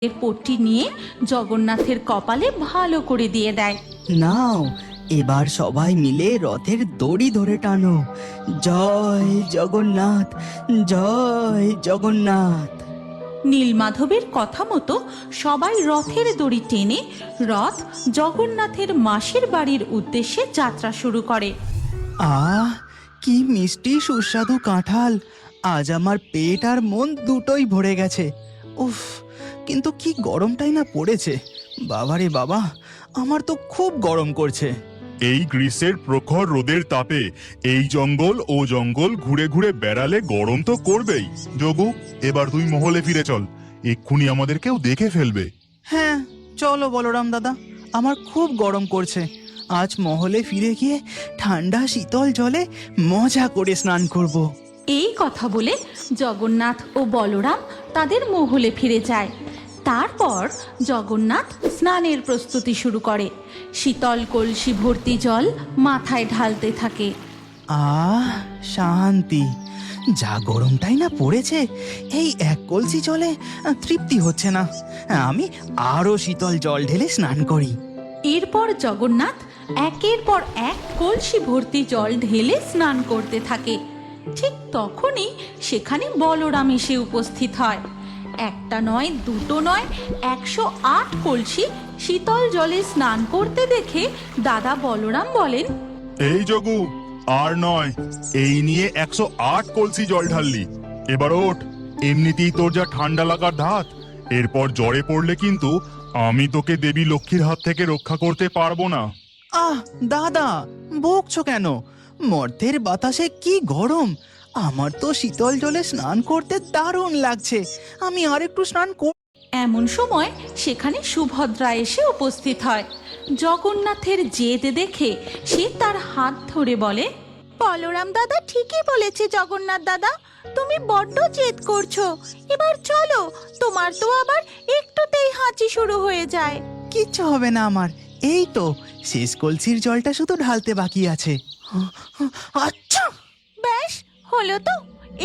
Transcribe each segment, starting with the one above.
এর পট্টি নিয়ে জগন্নাথের কপালে ভালো করে দিয়ে দেয়। নাও, এবার সবাই মিলে রথের দড়ি ধরে টানো। জয় জগন্নাথ, জয় জগন্নাথ। নীলমাধবের কথা মতো সবাই রথের দড়ি টেনে রথ জগন্নাথের মাসির বাড়ির উদ্দেশ্যে যাত্রা শুরু করে। আহ, কি মিষ্টি সুস্বাদু কাঁঠাল! আজ আমার পেট আর মন দুটোই ভরে গেছে। উফ, কিন্তু কি গরমটাই না পড়েছে। বাবারে বাবা, আমার তো খুব গরম করছে। এই গ্রীষ্মের প্রখর রোদের তাপে এই জঙ্গল ও জঙ্গল ঘুরে ঘুরে বেড়ালে গরম তো করবেই। যোগু, এবার তুই মহলে ফিরে চল, এক্ষুনি আমাদের কেউ দেখে ফেলবে। হ্যাঁ, চলো বলরাম দাদা, আমার খুব গরম করছে। আজ মহলে ফিরে গিয়ে ঠান্ডা শীতল জলে মজা করে স্নান করব। এই কথা বলে জগন্নাথ ও বলরাম তাদের মহলে ফিরে যায়। তারপর জগন্নাথ স্নানের প্রস্তুতি শুরু করে। শীতল কলসি ভর্তি জল মাথায় ঢালতে থাকে। আহ, শান্তি! যা গরমটাই না পড়েছে, এই এক কলসি জলে তৃপ্তি হচ্ছে না। আমি আরো শীতল জল ঢেলে স্নান করি। এরপর জগন্নাথ একের পর এক কলসি ভর্তি জল ঢেলে স্নান করতে থাকে। ঠিক তখনই সেখানে বলরাম এসে উপস্থিত হয়। একটা নয়, দুটো নয়, 108 কলসি শীতল জলে স্নান করতে দেখে দাদা বলরাম বলেন, এই যোগু, আর নয়, এই নিয়ে 108 কলসি জল ঢাললি। এবার ওঠ, এমনিতেই তোর যা ঠান্ডা লাগার ধাত, এরপর জ্বরে পড়লে কিন্তু আমি তোকে দেবী লক্ষ্মীর হাত থেকে রক্ষা করতে পারবো না। আহ দাদা, বকছো কেন? মর্তের বাতাসে কি গরম! আমার তো শীতল জলে স্নান করতে দারুণ লাগছে। আমি আর একটু স্নান কর। এমন সময় সেখানে সুভদ্রা এসে উপস্থিত হয়। জগন্নাথের জেদ দেখে সে তার হাত ধরে বলে, বলরাম দাদা ঠিকই বলেছে জগন্নাথ দাদা, তুমি বড্ড জেদ করছো। এবার চলো, তোমার তো আবার একটুতেই হাঁচি শুরু হয়ে যায়। কিচ্ছু হবে না আমার, এই তো শেষ কলসির জলটা শুধু ঢালতে বাকি আছে। আচ্ছা, ব্যাস হলো তো,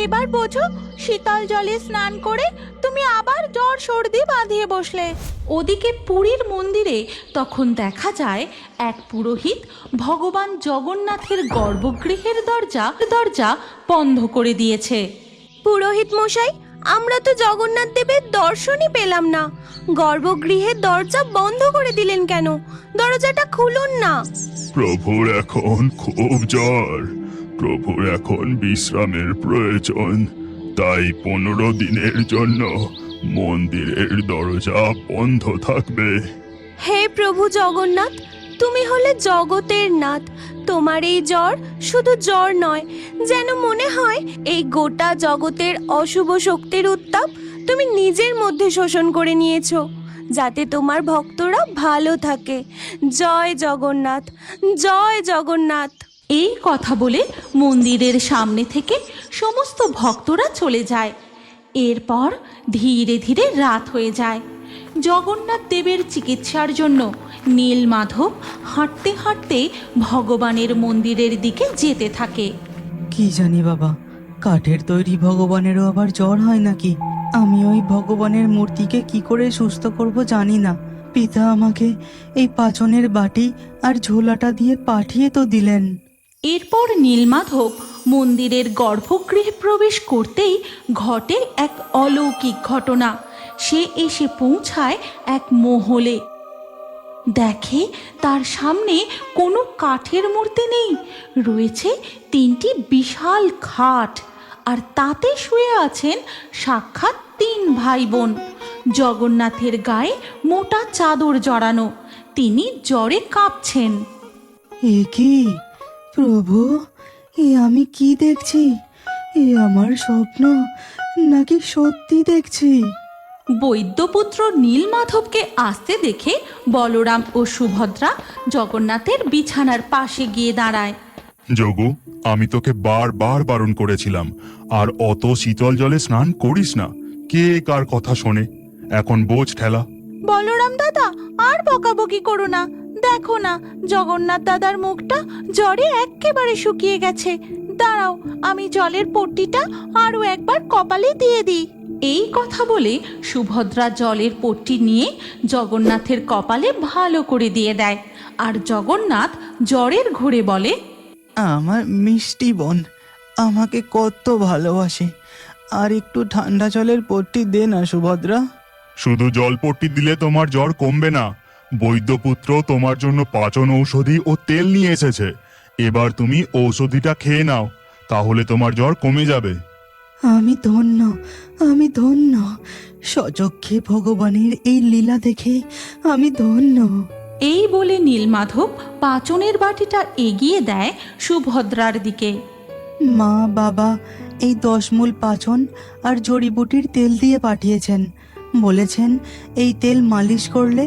এবার বোঝো, শীতল জলে স্নান করে তুমি আবার জ্বর সর্দি বাঁধিয়ে বসলে। ওদিকে পুরীর মন্দিরে তখন দেখা যায় এক পুরোহিত ভগবান জগন্নাথের গর্ভগৃহের দরজা বন্ধ করে দিয়েছে। পুরোহিত মশাই, আমরা তো জগন্নাথ দেবের দর্শনই পেলাম না। গর্ভগৃহের দরজা বন্ধ করে দিলেন কেন? দরজাটা খুলুন না। প্রভুর এখন খুব জ্বর, প্রভুর এখন বিশ্রামের প্রয়োজন, তাই 15 দিনের জন্য মন্দিরের দরজা বন্ধ থাকবে। হে প্রভু জগন্নাথ, তুমি হলে জগতের নাথ। তোমার এই জ্বর শুধু জ্বর নয়, যেন মনে হয় এই গোটা জগতের অশুভ শক্তির উত্তাপ তুমি নিজের মধ্যে শোষণ করে নিয়েছো, যাতে তোমার ভক্তরা ভালো থাকে। জয় জগন্নাথ, জয় জগন্নাথ। এই কথা বলে মন্দিরের সামনে থেকে সমস্ত ভক্তরা চলে যায়। এরপর ধীরে ধীরে রাত হয়ে যায়। জগন্নাথ দেবের চিকিৎসার জন্য নীলমাধব হাঁটতে হাঁটতে ভগবানের মন্দিরের দিকে যেতে থাকে। কি জানি বাবা, কাঠের তৈরি ভগবানেরও আবার জ্বর হয় নাকি? আমি ওই ভগবানের মূর্তিকে কি করে সুস্থ করব জানি না। পিতা আমাকে এই পাচনের বাটি আর ঝোলাটা দিয়ে পাঠিয়ে তো দিলেন। এরপর নীলমাধব মন্দিরের গর্ভগৃহে প্রবেশ করতেই ঘটে এক অলৌকিক ঘটনা। সে এসে পৌঁছায় এক মহলে। দেখে তার সামনে কোনো কাঠের মূর্তি নেই, রয়েছে 3টি বিশাল খাট, আর তাতে শুয়ে আছেন সাক্ষাৎ 3 ভাই বোন। জগন্নাথের গায়ে মোটা চাদর জড়ানো, তিনি জ্বরে কাঁপছেন। এ কি প্রভু, এ আমি কি দেখছি? এ আমার স্বপ্ন নাকি সত্যি দেখছি? বৈদ্যপুত্র নীলমাধবকে আসতে দেখে বলরাম ও সুভদ্রা জগন্নাথের বিছানার পাশে গিয়ে দাঁড়ায়। যোগু, আমি তোকে বারবার বারণ করেছিলাম, আর অত শীতল জলে স্নান করিস না। কে কার কথা শোনে? এখন বোঝ ঠেলা। বলরাম দাদা, আর বকাবকি করো না। দেখো না, জগন্নাথ দাদার মুখটা জ্বরে একেবারে শুকিয়ে গেছে। দাঁড়াও, আমি জলের পট্টিটা আরো একবার কপালে দিয়ে দিই। এই কথা বলে সুভদ্রা জলের পট্টি নিয়ে জগন্নাথের কপালে ভালো করে দিয়ে দেয়। আর জগন্নাথ জ্বরের ঘুরে বলে, আমার মিষ্টি বোন আমাকে কত ভালোবাসে, আর একটু ঠান্ডা জলের পট্টি দে না সুভদ্রা। শুধু জলপট্টি দিলে তোমার জ্বর কমবে না। বৈদ্যপুত্র তোমার জন্য পাচন ঔষধি ও তেল নিয়ে এসেছে। এবার তুমি ঔষধিটা খেয়ে নাও, তাহলে তোমার জ্বর কমে যাবে। আমি ধন্য, আমি ধন্য। সচক্ষে ভগবানের এই লীলা দেখে আমি ধন্য। এই বলে নীলমাধব পাচনের বাটিটা এগিয়ে দেয় সুভদ্রার দিকে। মা বাবা এই 10 মূল পাচন আর জড়িবুটির তেল দিয়ে পাঠিয়েছেন। বলেছেন এই তেল মালিশ করলে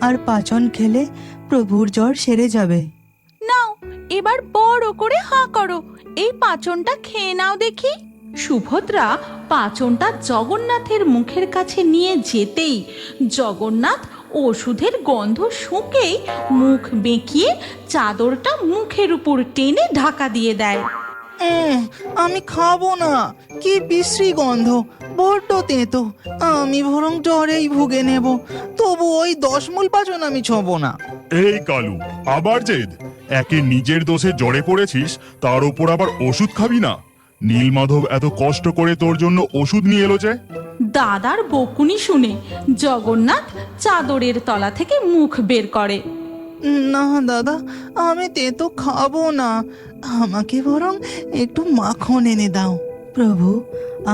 আর পাচন খেলে প্রভুর জ্বর সেরে যাবে। নাও, এবার বড় করে হাঁ করো, এই পাচনটা খেয়ে নাও দেখি। সুভদ্রা পাচনটা জগন্নাথের মুখের কাছে নিয়ে যেতেই জগন্নাথ ওষুধের গন্ধ শুঁকেই মুখ বেঁকিয়ে চাদরটা মুখের উপর টেনে ঢাকা দিয়ে দেয়। আমি খাবো না, কি বিশ্রী গন্ধ, বড্ড তেতো। আমি বরং জ্বরেই ভুগে নেব, তবু ওই 10 মূল পাচন আমি ছোঁবো না। এই কালু, আবার জেদ? একে নিজের দোষে জ্বরে পড়েছিস, তার উপর আবার ওষুধ খাবি না? নীলমাধব এত কষ্ট করে তোর জন্য ওষুধ নিয়ে এলো যে। দাদার বকুনি শুনে জগন্নাথ চাদরের তলা থেকে মুখ বের করে। না দাদা, আমি তেতো খাবো না, আমাকে বরং একটু মাখন এনে দাও। প্রভু,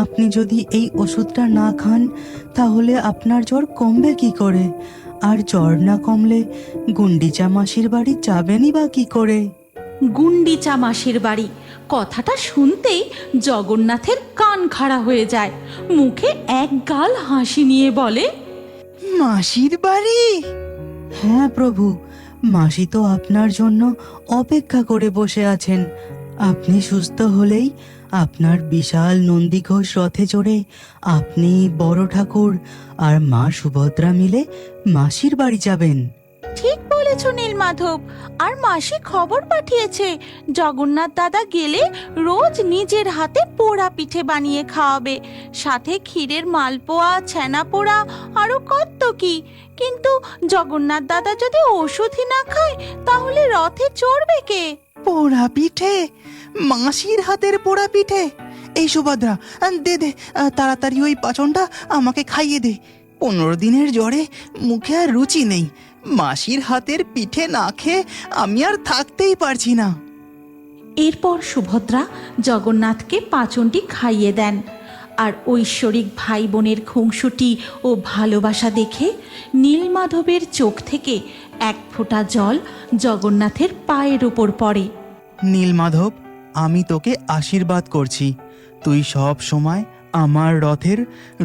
আপনি যদি এই ওষুধটা না খান তাহলে আপনার জ্বর কমবে কি করে? আর জ্বর না কমলে গুন্ডিচা মাসির বাড়ি যাবেনই বা কি করে? গুন্ডিচা মাসির বাড়ি কথাটা শুনতেই জগন্নাথের কান খাড়া হয়ে যায়। মুখে এক গাল হাসি নিয়ে বলে, মাসির বাড়ি? হ্যাঁ প্রভু, মাসি তো আপনার জন্য অপেক্ষা করে বসে আছেন। আপনি সুস্থ হলেই আপনার বিশাল নন্দীঘোষ রথে চড়ে আপনি, বড় ঠাকুর আর মা সুভদ্রা মিলে মাসির বাড়ি যাবেন। ঠিক বলেছ নীলমাধব। আর মাসি খবর পাঠিয়েছে জগন্নাথ দাদা গেলে রোজ নিজের হাতে পোড়া পিঠে বানিয়ে খাওয়াবে, সাথে ক্ষীরের মালপোয়া, ছানা পোড়া, আরো কত কি। কিন্তু জগন্নাথ দাদা যদি ওষুধই না খায় তাহলে রথে চড়বে কে? পোড়া পিঠে? মাসির হাতের পোড়া পিঠে? এই সুভদ্রা, দে দে তাড়াতাড়ি ওই পাচনটা আমাকে খাইয়ে দে। 15 দিনের জ্বরে মুখে আর রুচি নেই। মাসির হাতের পিঠে না খেয়ে আমি আর থাকতেই পারছি না। এরপর সুভদ্রা জগন্নাথকে পাচনটি খাইয়ে দেন। আর ঐশ্বরিক ভাই বোনের খুংসুটি ও ভালোবাসা দেখে নীলমাধবের চোখ থেকে এক ফোঁটা জল জগন্নাথের পায়ের উপর পড়ে। নীলমাধব, আমি তোকে আশীর্বাদ করছি, তুই সব সময় আমার রথের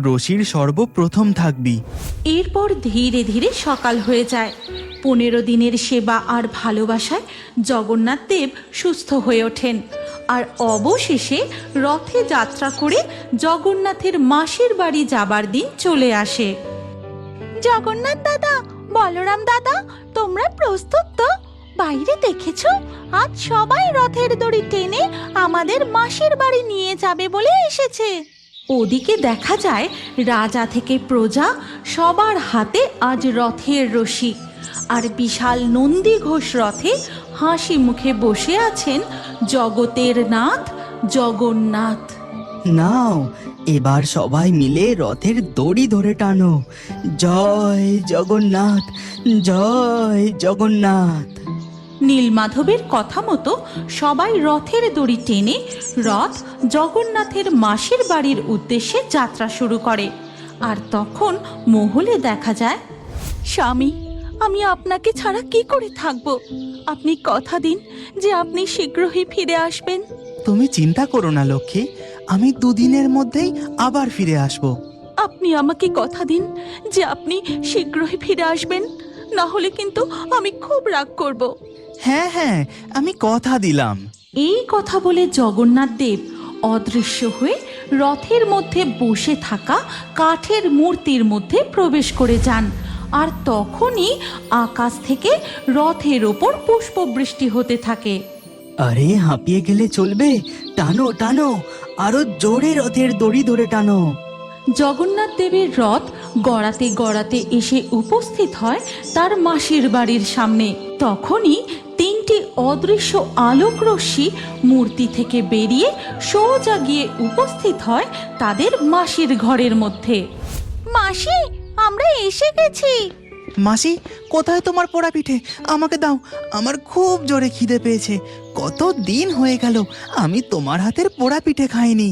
রশির সর্বপ্রথম থাকবি। এরপর ধীরে ধীরে সকাল হয়ে যায়। 15 দিনের সেবা আর ভালোবাসায় জগন্নাথ দেব সুস্থ হয়ে ওঠেন। আর অবশেষে রথে যাত্রা করে জগন্নাথের মাসির বাড়ি যাবার দিন চলে আসে। জগন্নাথ দাদা, বলরাম দাদা, তোমরা প্রস্তুত তো? বাইরে দেখেছো, আজ সবাই রথের দড়ি টেনে আমাদের মাসির বাড়ি নিয়ে যাবে বলে এসেছে। ওদিকে দেখা যায় রাজা থেকে প্রজা সবার হাতে আজ রথের রশি। আর বিশাল নন্দী ঘোষ রথে হাসি মুখে বসে আছেন জগতের নাথ জগন্নাথ। নাও, এবার সবাই মিলে রথের দড়ি ধরে টানো। জয় জগন্নাথ, জয় জগন্নাথ। নীলমাধবের কথা মতো সবাই রথের দড়ি টেনে রথ জগন্নাথের মাসির বাড়ির উদ্দেশ্যে যাত্রা শুরু করে। আর তখন মহলে দেখা যায়, স্বামী, আমি আপনাকে ছাড়া কি করে থাকব? আপনি কথা দিন যে আপনি শীঘ্রই ফিরে আসবেন। তুমি চিন্তা করো না লক্ষ্মী, আমি 2 দিনের মধ্যেই আবার ফিরে আসব। আপনি আমাকে কথা দিন যে আপনি শীঘ্রই ফিরে আসবেন, না হলে কিন্তু আমি খুব রাগ করব। হ্যাঁ হ্যাঁ, আমি কথা দিলাম। এই কথা বলে জগন্নাথ দেব অদৃশ্য হয়ে রথের মধ্যে বসে থাকা কাঠের মূর্তির মধ্যে প্রবেশ করে যান। আর তখনই আকাশ থেকে রথের ওপর পুষ্পবৃষ্টি হতে থাকে। আরে হাঁপিয়ে গেলে চলবে, টানো টানো, আরো জোরে রথের দড়ি ধরে টানো। জগন্নাথ দেবের রথ গড়াতে গড়াতে এসে উপস্থিত হয় তার মাসির বাড়ির সামনে। তখনই তিনটি অদৃশ্য আলোক রশ্মি মূর্তি থেকে বেরিয়ে সোজা গিয়ে উপস্থিত হয় তাদের মাসির ঘরের মধ্যে। মাসি, আমরা এসে গেছি। মাসি, কোথায় তোমার পোড়া পিঠে? আমাকে দাও, আমার খুব জোরে খিদে পেয়েছে। কত দিন হয়ে গেল আমি তোমার হাতের পোড়া পিঠে খাইনি।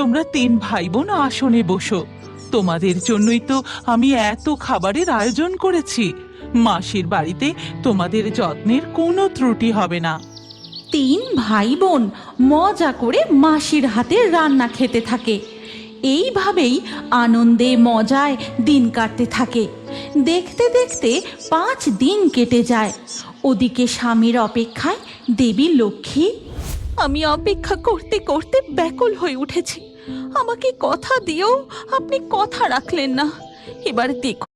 তোমরা 3 ভাই বোন আসনে বসো। তোমাদের জন্যই তো আমি এত খাবারের আয়োজন করেছি। মাসির বাড়িতে তোমাদের যত্নের কোনো ত্রুটি হবে না। 3 ভাই বোন মজা করে মাসির হাতের রান্না খেতে থাকে। এইভাবেই আনন্দে মজায় দিন কাটতে থাকে। দেখতে দেখতে 5 দিন কেটে যায়। ওদিকে স্বামীর অপেক্ষায় দেবী লক্ষ্মী। আমি অপেক্ষা করতে করতে ব্যাকুল হয়ে উঠেছি। আমাকে কথা দিয়েও আপনি কথা রাখলেন না। এবার দেখুন